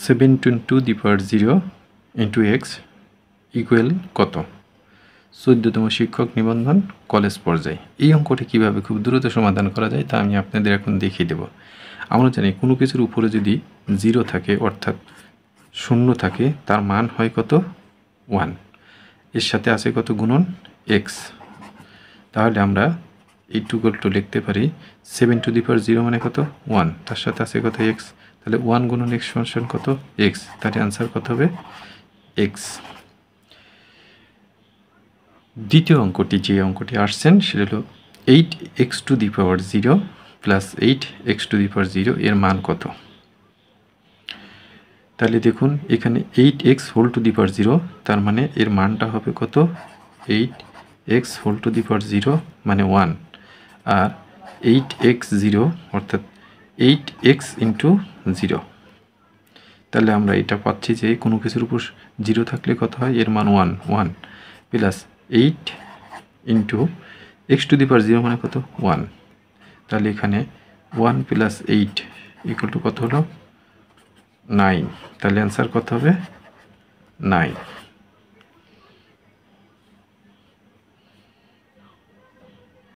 7 into x equal কত? 14তম শিক্ষক নিবন্ধন কলেজ পর্যায়ে। এই অঙ্কটি কীভাবে খুব দ্রুত সমাধান করা যায় তা আমি আপনাদের এখন দেখিয়ে দেব। আমরা জানি কোনো কিছুর উপরে যদি 0 থাকে অর্থাৎ 0 থাকে তার মান হয় কত? 1। এর সাথে আছে কত গুণন? x। তাহলে আমরা এইটুকুল টু লিখতে পারি 7 মানে কত? 1। তার সাথে আছে কত? x। তাহলে 1 গুণন x সমান কত? x। তার অ্যান্সার কত হবে? x। দ্বিতীয় অঙ্কটি যে অঙ্কটি আসছেন সেটা হলো 8x প্লাস 8x এর মান কত? তাহলে দেখুন এখানে 8x তার মানে এর মানটা হবে কত? 8x মানে 1 আর 8x অর্থাৎ 8x ইন্টু 0। তাহলে আমরা এটা পাচ্ছি যে কোনো কিছুর উপর 0 থাকলে কত হয়? এর মান 1 প্লাস 8 ইন্টু x মানে কত? 1। তাহলে এখানে 1 প্লাস 8 ইকুয়াল টু কত হলো? 9। তাহলে অ্যান্সার কত হবে? 9।